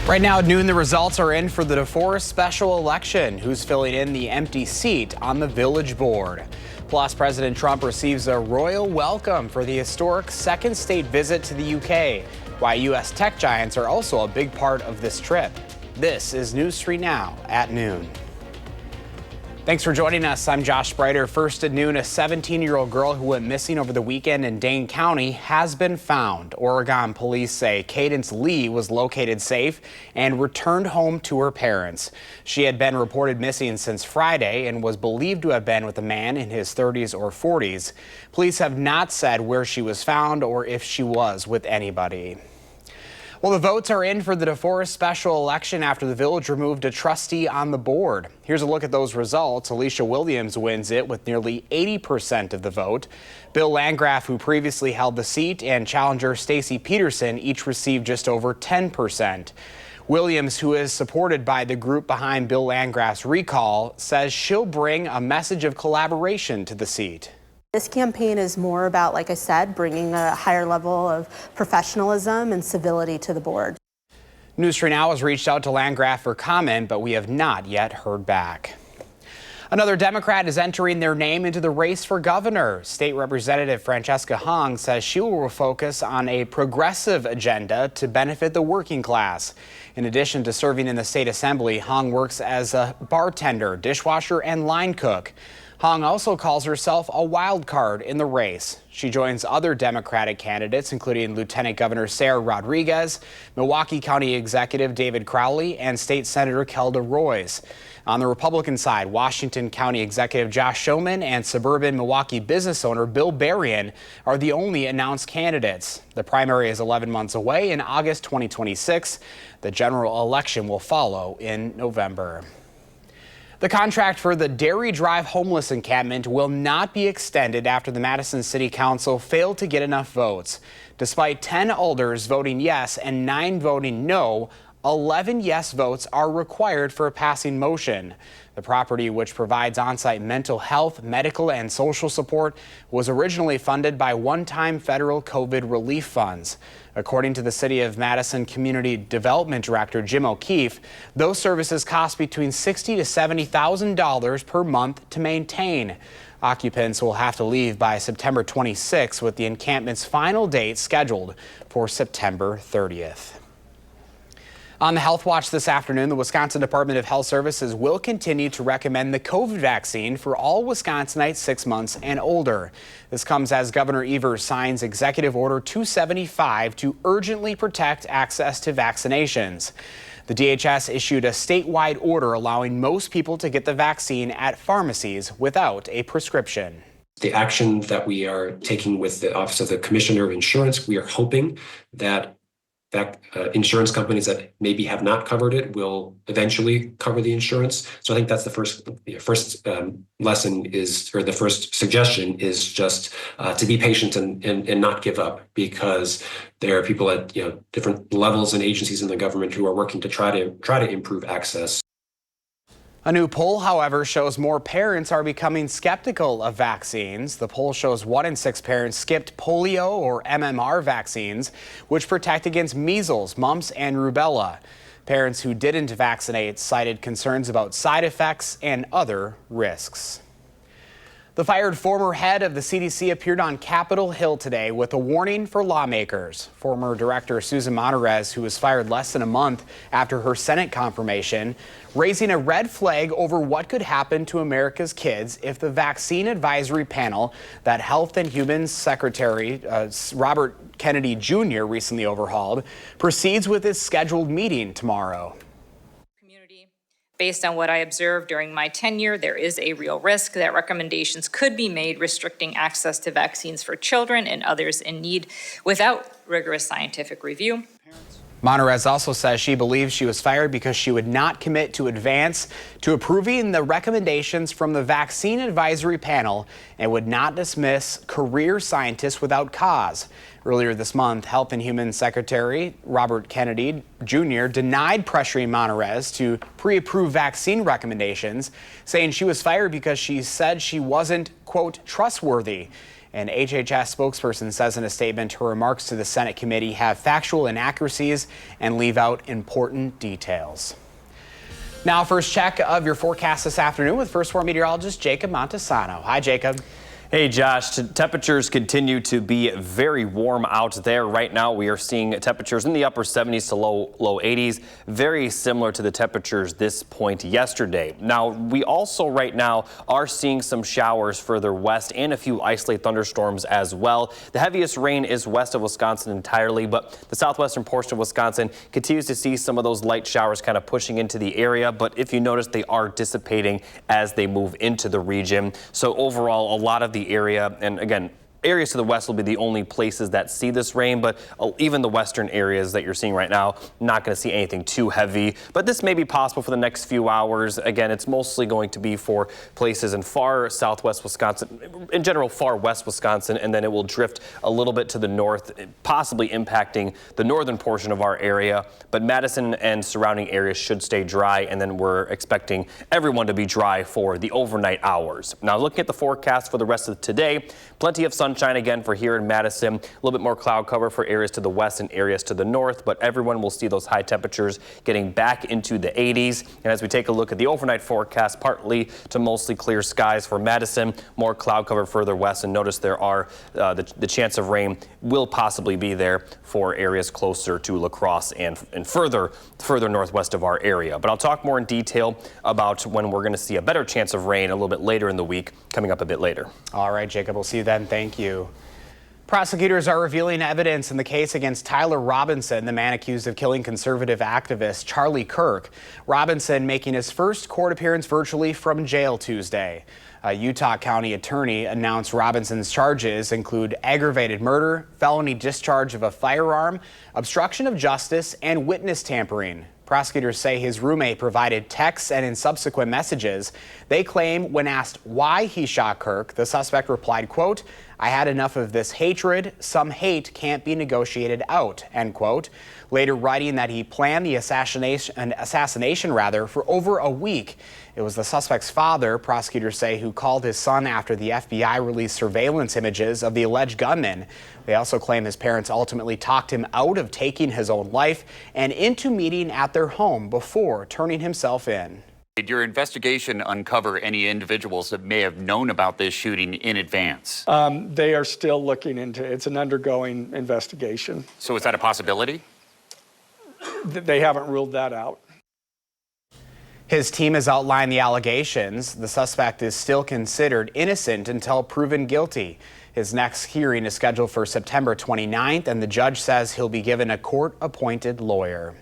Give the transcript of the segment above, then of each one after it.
Right now at noon, the results are in for the DeForest special election. Who's filling in the empty seat on the village board? Plus, President Trump receives a royal welcome for the historic second state visit to the UK. Why U.S. tech giants are also a big part of this trip. This is News 3 Now at noon. Thanks for joining us. I'm Josh Spreiter. First at noon, a 17-year-old girl who went missing over the weekend in Dane County has been found. Oregon police say Cadence Lee was located safe and returned home to her parents. She had been reported missing since Friday and was believed to have been with a man in his 30s or 40s. Police have not said where she was found or if she was with anybody. Well, the votes are in for the DeForest special election after the village removed a trustee on the board. Here's a look at those results. Alicia Williams wins it with nearly 80% of the vote. Bill Landgraf, who previously held the seat, and challenger Stacy Peterson each received just over 10%. Williams, who is supported by the group behind Bill Landgraf's recall, says she'll bring a message of collaboration to the seat. This campaign is more about, like I said, bringing a higher level of professionalism and civility to the board. News 3 Now has reached out to Landgraf for comment, but we have not yet heard back. Another Democrat is entering their name into the race for governor. State Representative Francesca Hong says she will focus on a progressive agenda to benefit the working class. In addition to serving in the state assembly, Hong works as a bartender, dishwasher, and line cook. Hong also calls herself a wild card in the race. She joins other Democratic candidates, including Lieutenant Governor Sarah Rodriguez, Milwaukee County Executive David Crowley, and State Senator Kelda Roys. On the Republican side, Washington County Executive Josh Showman and suburban Milwaukee business owner Bill Berrien are the only announced candidates. The primary is 11 months away in August 2026. The general election will follow in November. The contract for the Dairy Drive homeless encampment will not be extended after the Madison City Council failed to get enough votes. Despite 10 alders voting yes and 9 voting no, 11 yes votes are required for a passing motion. The property, which provides on-site mental health, medical, and social support, was originally funded by one-time federal COVID relief funds. According to the City of Madison Community Development Director Jim O'Keefe, those services cost between $60,000 to $70,000 per month to maintain. Occupants will have to leave by September 26, with the encampment's final date scheduled for September 30th. On the Health Watch this afternoon, the Wisconsin Department of Health Services will continue to recommend the COVID vaccine for all Wisconsinites 6 months and older. This comes as Governor Evers signs Executive Order 275 to urgently protect access to vaccinations. The DHS issued a statewide order allowing most people to get the vaccine at pharmacies without a prescription. The action that we are taking with the Office of the Commissioner of Insurance, we are hoping that insurance companies that maybe have not covered it will eventually cover the insurance. So I think that's the first lesson is, or the first suggestion is just to be patient and not give up, because there are people at different levels and agencies in the government who are working to try to improve access. A new poll, however, shows more parents are becoming skeptical of vaccines. The poll shows 1 in 6 parents skipped polio or MMR vaccines, which protect against measles, mumps, and rubella. Parents who didn't vaccinate cited concerns about side effects and other risks. The fired former head of the CDC appeared on Capitol Hill today with a warning for lawmakers. Former Director Susan Monterez, who was fired less than a month after her Senate confirmation, raising a red flag over what could happen to America's kids if the vaccine advisory panel that Health and Human Secretary Robert Kennedy Jr. recently overhauled proceeds with its scheduled meeting tomorrow. Based on what I observed during my tenure, there is a real risk that recommendations could be made restricting access to vaccines for children and others in need without rigorous scientific review. Monterez also says she believes she was fired because she would not commit to advance to approving the recommendations from the vaccine advisory panel and would not dismiss career scientists without cause. Earlier this month, Health and Human Secretary Robert Kennedy Jr. denied pressuring Monterez to pre-approve vaccine recommendations, saying she was fired because she said she wasn't, quote, trustworthy. An HHS spokesperson says in a statement her remarks to the Senate committee have factual inaccuracies and leave out important details. Now, first check of your forecast this afternoon with First Warn meteorologist Jacob Montesano. Hi, Jacob. Hey, Josh. Temperatures continue to be very warm out there. Right now, we are seeing temperatures in the upper 70s to low 80s, very similar to the temperatures this point yesterday. Now, we also right now are seeing some showers further west and a few isolated thunderstorms as well. The heaviest rain is west of Wisconsin entirely, but the southwestern portion of Wisconsin continues to see some of those light showers kind of pushing into the area. But if you notice, they are dissipating as they move into the region. So overall, a lot of the area, and again, areas to the west will be the only places that see this rain, but even the western areas that you're seeing right now, not going to see anything too heavy. But this may be possible for the next few hours. Again, it's mostly going to be for places in far southwest Wisconsin, in general far west Wisconsin, and then it will drift a little bit to the north, possibly impacting the northern portion of our area. But Madison and surrounding areas should stay dry, and then we're expecting everyone to be dry for the overnight hours. Now, looking at the forecast for the rest of today, plenty of sunshine again for here in Madison. A little bit more cloud cover for areas to the west and areas to the north, but everyone will see those high temperatures getting back into the 80s. And as we take a look at the overnight forecast, partly to mostly clear skies for Madison, more cloud cover further west. And notice there are the chance of rain will possibly be there for areas closer to La Crosse and further northwest of our area. But I'll talk more in detail about when we're going to see a better chance of rain a little bit later in the week, coming up a bit later. All right, Jacob, we'll see you then. Thank you. Prosecutors are revealing evidence in the case against Tyler Robinson, the man accused of killing conservative activist Charlie Kirk. Robinson making his first court appearance virtually from jail Tuesday. A Utah County attorney announced Robinson's charges include aggravated murder, felony discharge of a firearm, obstruction of justice, and witness tampering. Prosecutors say his roommate provided texts, and in subsequent messages, they claim when asked why he shot Kirk, the suspect replied, quote, "I had enough of this hatred. Some hate can't be negotiated out," end quote. Later writing that he planned the assassination for over a week. It was the suspect's father, prosecutors say, who called his son after the FBI released surveillance images of the alleged gunman. They also claim his parents ultimately talked him out of taking his own life and into meeting at their home before turning himself in. Did your investigation uncover any individuals that may have known about this shooting in advance? They are still looking into it. It's an undergoing investigation. So is that a possibility? They haven't ruled that out. His team has outlined the allegations. The suspect is still considered innocent until proven guilty. His next hearing is scheduled for September 29th, and the judge says he'll be given a court-appointed lawyer.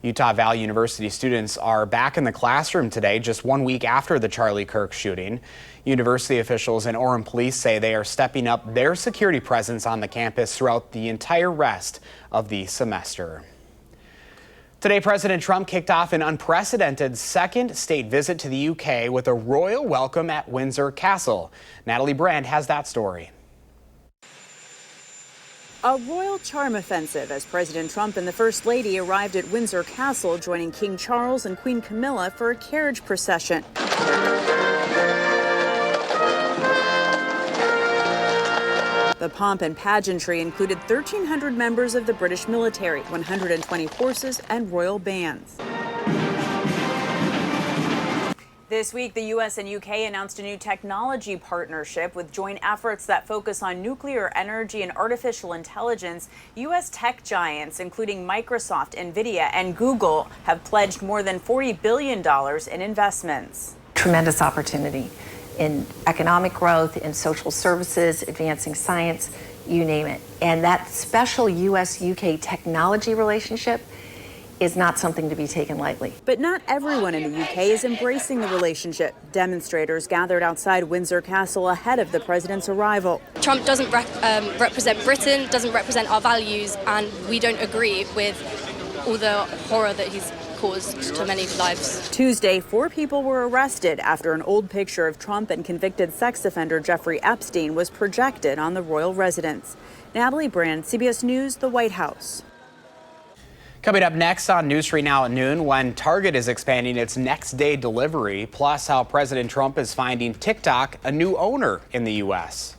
Utah Valley University students are back in the classroom today, just 1 week after the Charlie Kirk shooting. University officials and Orem police say they are stepping up their security presence on the campus throughout the entire rest of the semester. Today, President Trump kicked off an unprecedented second state visit to the UK with a royal welcome at Windsor Castle. Natalie Brand has that story. A royal charm offensive as President Trump and the First Lady arrived at Windsor Castle, joining King Charles and Queen Camilla for a carriage procession. The pomp and pageantry included 1,300 members of the British military, 120 horses, and royal bands. This week, the U.S. and U.K. announced a new technology partnership with joint efforts that focus on nuclear energy and artificial intelligence. U.S. tech giants, including Microsoft, NVIDIA, and Google, have pledged more than $40 billion in investments. Tremendous opportunity in economic growth, in social services, advancing science, you name it. And that special U.S.-UK technology relationship is not something to be taken lightly. But not everyone in the UK is embracing the relationship. Demonstrators gathered outside Windsor Castle ahead of the president's arrival. Trump doesn't represent Britain, doesn't represent our values, and we don't agree with all the horror that he's caused to many lives. Tuesday, 4 people were arrested after an old picture of Trump and convicted sex offender Jeffrey Epstein was projected on the royal residence. Natalie Brand, CBS News, the White House. Coming up next on News 3 Now at noon, when Target is expanding its next day delivery, plus how President Trump is finding TikTok a new owner in the U.S.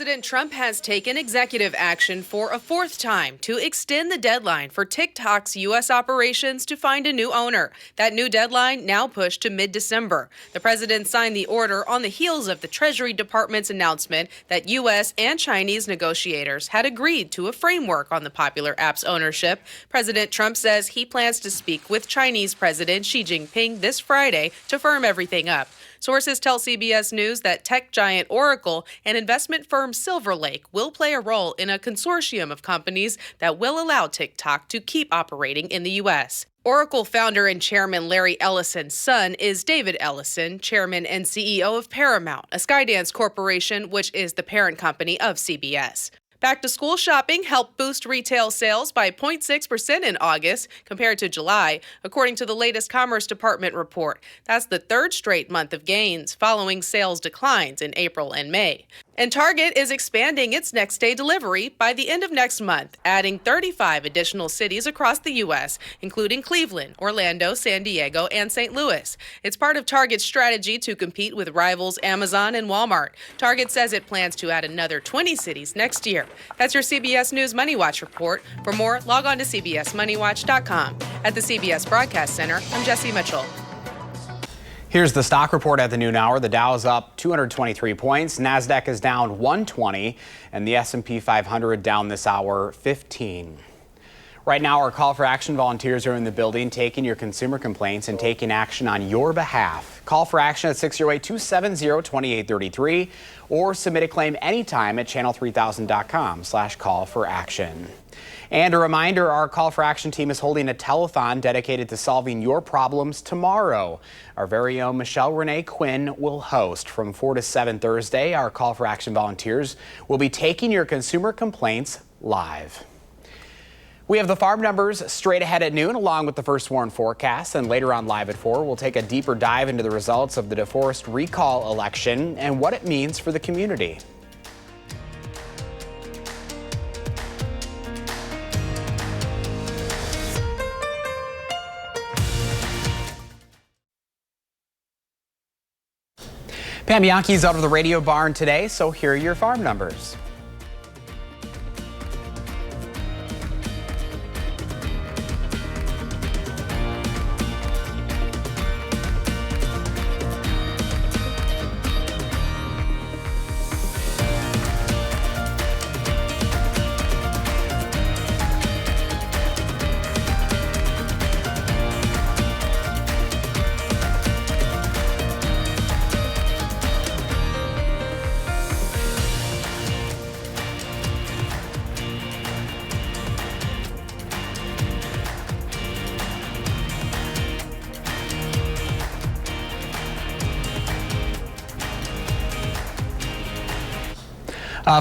President Trump has taken executive action for a fourth time to extend the deadline for TikTok's U.S. operations to find a new owner. That new deadline now pushed to mid-December. The president signed the order on the heels of the Treasury Department's announcement that U.S. and Chinese negotiators had agreed to a framework on the popular app's ownership. President Trump says he plans to speak with Chinese President Xi Jinping this Friday to firm everything up. Sources tell CBS News that tech giant Oracle and investment firm Silver Lake will play a role in a consortium of companies that will allow TikTok to keep operating in the U.S. Oracle founder and chairman Larry Ellison's son is David Ellison, chairman and CEO of Paramount, a Skydance corporation, which is the parent company of CBS. Back-to-school shopping helped boost retail sales by 0.6% in August compared to July, according to the latest Commerce Department report. That's the third straight month of gains, following sales declines in April and May. And Target is expanding its next-day delivery by the end of next month, adding 35 additional cities across the U.S., including Cleveland, Orlando, San Diego, and St. Louis. It's part of Target's strategy to compete with rivals Amazon and Walmart. Target says it plans to add another 20 cities next year. That's your CBS News Money Watch report. For more, log on to cbsmoneywatch.com. At the CBS Broadcast Center, I'm Jesse Mitchell. Here's the stock report at the noon hour. The Dow is up 223 points. NASDAQ is down 120, and the S&P 500 down this hour 15. Right now, our call for action volunteers are in the building taking your consumer complaints and taking action on your behalf. Call for action at 608-270-2833 or submit a claim anytime at channel3000.com/call-for-action. And a reminder, our Call for Action team is holding a telethon dedicated to solving your problems tomorrow. Our very own Michelle Renee Quinn will host from 4 to 7 Thursday. Our Call for Action volunteers will be taking your consumer complaints live. We have the farm numbers straight ahead at noon, along with the first warn forecast. And later on live at 4, we'll take a deeper dive into the results of the DeForest recall election and what it means for the community. Pam Bianchi's out of the radio barn today, so here are your farm numbers.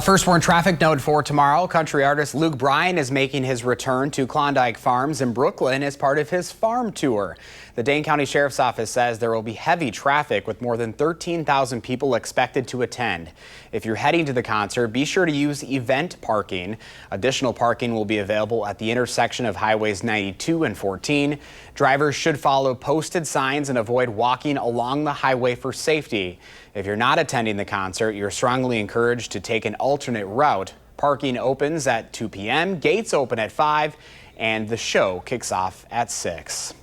First warn traffic note for tomorrow. Country artist Luke Bryan is making his return to Klondike Farms in Brooklyn as part of his farm tour. The Dane County Sheriff's Office says there will be heavy traffic with more than 13,000 people expected to attend. If you're heading to the concert, be sure to use event parking. Additional parking will be available at the intersection of Highways 92 and 14. Drivers should follow posted signs and avoid walking along the highway for safety. If you're not attending the concert, you're strongly encouraged to take an alternate route. Parking opens at 2 p.m., gates open at 5, and the show kicks off at 6.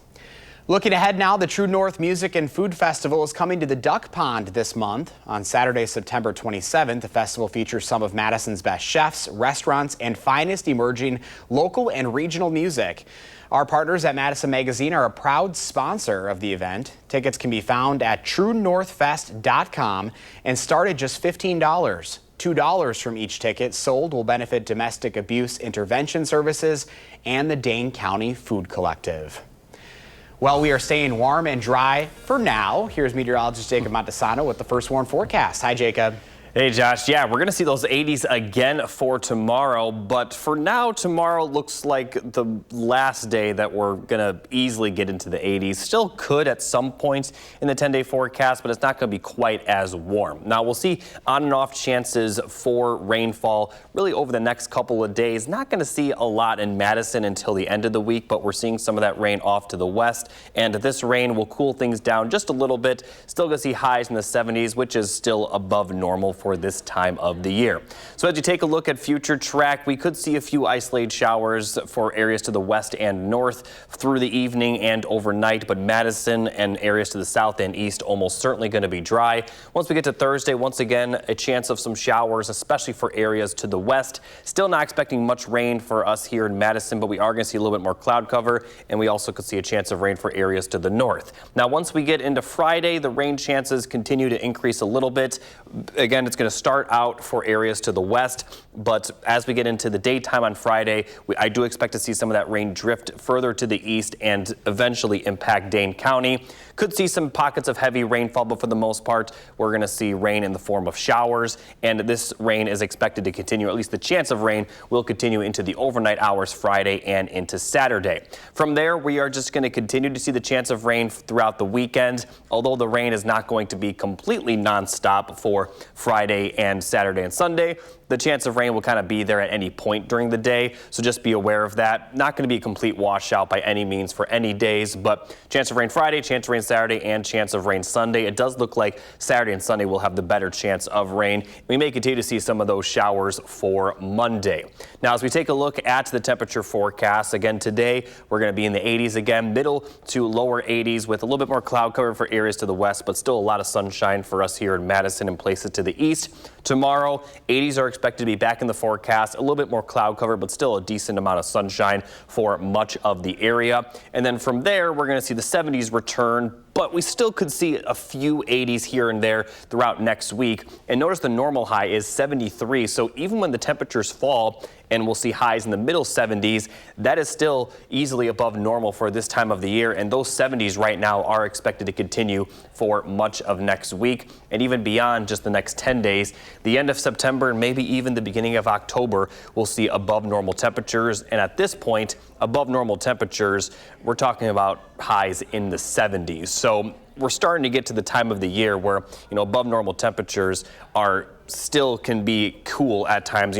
Looking ahead now, the True North Music and Food Festival is coming to the Duck Pond this month. On Saturday, September 27th, the festival features some of Madison's best chefs, restaurants, and finest emerging local and regional music. Our partners at Madison Magazine are a proud sponsor of the event. Tickets can be found at truenorthfest.com and start at just $15. $2 from each ticket sold will benefit domestic abuse intervention services and the Dane County Food Collective. Well, we are staying warm and dry for now. Here's meteorologist Jacob Montesano with the first warn forecast. Hi, Jacob. Hey, Josh. Yeah, we're going to see those 80s again for tomorrow. But for now, tomorrow looks like the last day that we're going to easily get into the 80s. Still could at some points in the 10-day forecast, but it's not going to be quite as warm. Now, we'll see on and off chances for rainfall really over the next couple of days. Not going to see a lot in Madison until the end of the week, but we're seeing some of that rain off to the west. And this rain will cool things down just a little bit. Still going to see highs in the 70s, which is still above normal for this time of the year. So as you take a look at future track, we could see a few isolated showers for areas to the west and north through the evening and overnight, but Madison and areas to the south and east almost certainly going to be dry. Once we get to Thursday, once again, a chance of some showers, especially for areas to the west. Still not expecting much rain for us here in Madison, but we are going to see a little bit more cloud cover, and we also could see a chance of rain for areas to the north. Now, once we get into Friday, the rain chances continue to increase a little bit. Again, it's going to start out for areas to the west, but as we get into the daytime on Friday, I do expect to see some of that rain drift further to the east and eventually impact Dane County. Could see some pockets of heavy rainfall, but for the most part, we're going to see rain in the form of showers, and this rain is expected to continue, at least the chance of rain will continue into the overnight hours Friday and into Saturday. From there, we are just going to continue to see the chance of rain throughout the weekend, although the rain is not going to be completely nonstop for Friday and Saturday and Sunday. The chance of rain will kind of be there at any point during the day, so just be aware of that. Not going to be a complete washout by any means for any days, but chance of rain Friday, chance of rain Saturday, and chance of rain Sunday. It does look like Saturday and Sunday will have the better chance of rain. We may continue to see some of those showers for Monday. Now, as we take a look at the temperature forecast, again today, we're going to be in the 80s again, middle to lower 80s with a little bit more cloud cover for areas to the west, but still a lot of sunshine for us here in Madison and places to the east. Tomorrow, 80s are expected to be back in the forecast, a little bit more cloud cover, but still a decent amount of sunshine for much of the area. And then from there, we're going to see the 70s return, but we still could see a few 80s here and there throughout next week. And notice the normal high is 73. So even when the temperatures fall and we'll see highs in the middle 70s, that is still easily above normal for this time of the year. And those 70s right now are expected to continue for much of next week and even beyond just the next 10 days. The end of September and maybe even the beginning of October, we'll see above normal temperatures. And at this point, above normal temperatures, we're talking about highs in the 70s. So we're starting to get to the time of the year where, above normal temperatures are still can be cool at times,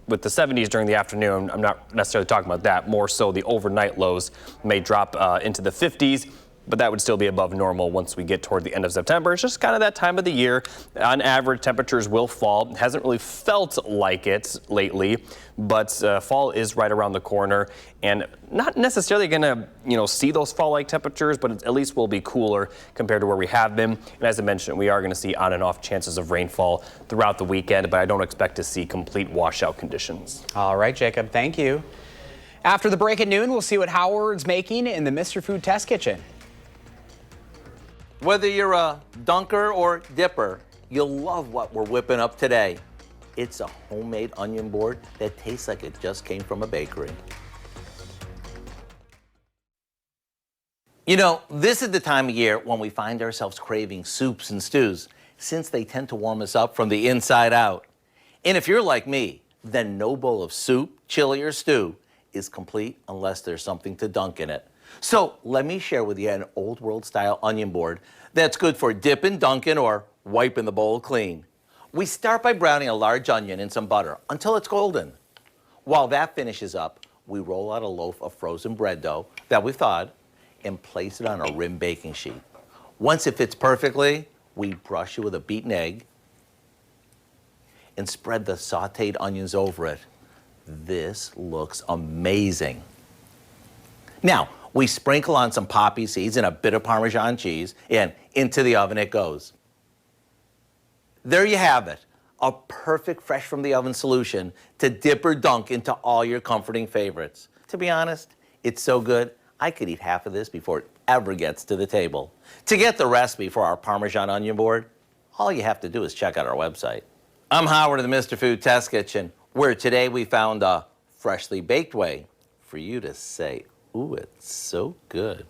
with the 70s during the afternoon. I'm not necessarily talking about that. More so the overnight lows may drop into the 50s, but that would still be above normal once we get toward the end of September. It's just kind of that time of the year. On average, temperatures will fall. It hasn't really felt like it lately, but fall is right around the corner, and not necessarily going to, see those fall-like temperatures, but it at least will be cooler compared to where we have been. And as I mentioned, we are going to see on and off chances of rainfall throughout the weekend, but I don't expect to see complete washout conditions. All right, Jacob, thank you. After the break at noon, we'll see what Howard's making in the Mr. Food Test Kitchen. Whether you're a dunker or dipper, you'll love what we're whipping up today. It's a homemade onion board that tastes like it just came from a bakery. This is the time of year when we find ourselves craving soups and stews, since they tend to warm us up from the inside out. And if you're like me, then no bowl of soup, chili, or stew is complete unless there's something to dunk in it. So let me share with you an old world style onion board that's good for dipping, dunking, or wiping the bowl clean. We start by browning a large onion in some butter until it's golden. While that finishes up, we roll out a loaf of frozen bread dough that we've thawed and place it on a rim baking sheet. Once it fits perfectly, we brush it with a beaten egg and spread the sauteed onions over it. This looks amazing. Now, we sprinkle on some poppy seeds and a bit of Parmesan cheese, and into the oven it goes. There you have it, a perfect fresh from the oven solution to dip or dunk into all your comforting favorites. To be honest, it's so good, I could eat half of this before it ever gets to the table. To get the recipe for our Parmesan onion board, all you have to do is check out our website. I'm Howard of the Mr. Food Test Kitchen, where today we found a freshly baked way for you to say, ooh, it's so good.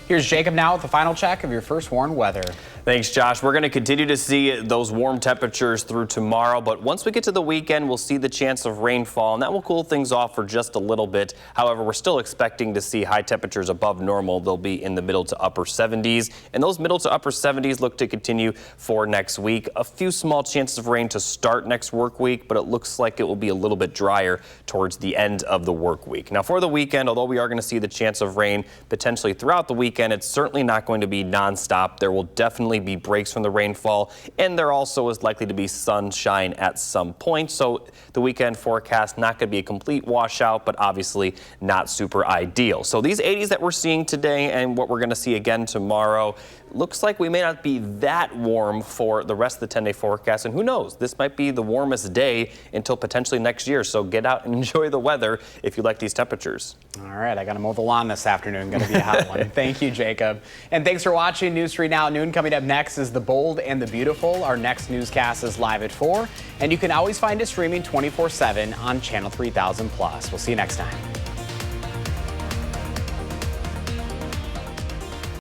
Here's Jacob now with the final check of your first warned weather. Thanks, Josh. We're going to continue to see those warm temperatures through tomorrow, but once we get to the weekend, we'll see the chance of rainfall, and that will cool things off for just a little bit. However, we're still expecting to see high temperatures above normal. They'll be in the middle to upper 70s, and those middle to upper 70s look to continue for next week. A few small chances of rain to start next work week, but it looks like it will be a little bit drier towards the end of the work week. Now, for the weekend, although we are going to see the chance of rain potentially throughout the weekend, it's certainly not going to be nonstop. There will definitely occasionally be breaks from the rainfall, and there also is likely to be sunshine at some point. So the weekend forecast not going to be a complete washout, but obviously not super ideal. So these 80s that we're seeing today and what we're going to see again tomorrow, looks like we may not be that warm for the rest of the 10-day forecast. And who knows, this might be the warmest day until potentially next year. So get out and enjoy the weather if you like these temperatures. All right, I got to mow the lawn this afternoon. Going to be a hot one. Thank you, Jacob. And thanks for watching News 3 Now at noon. Coming up next is The Bold and the Beautiful. Our next newscast is live at 4. And you can always find us streaming 24/7 on Channel 3000+. We'll see you next time.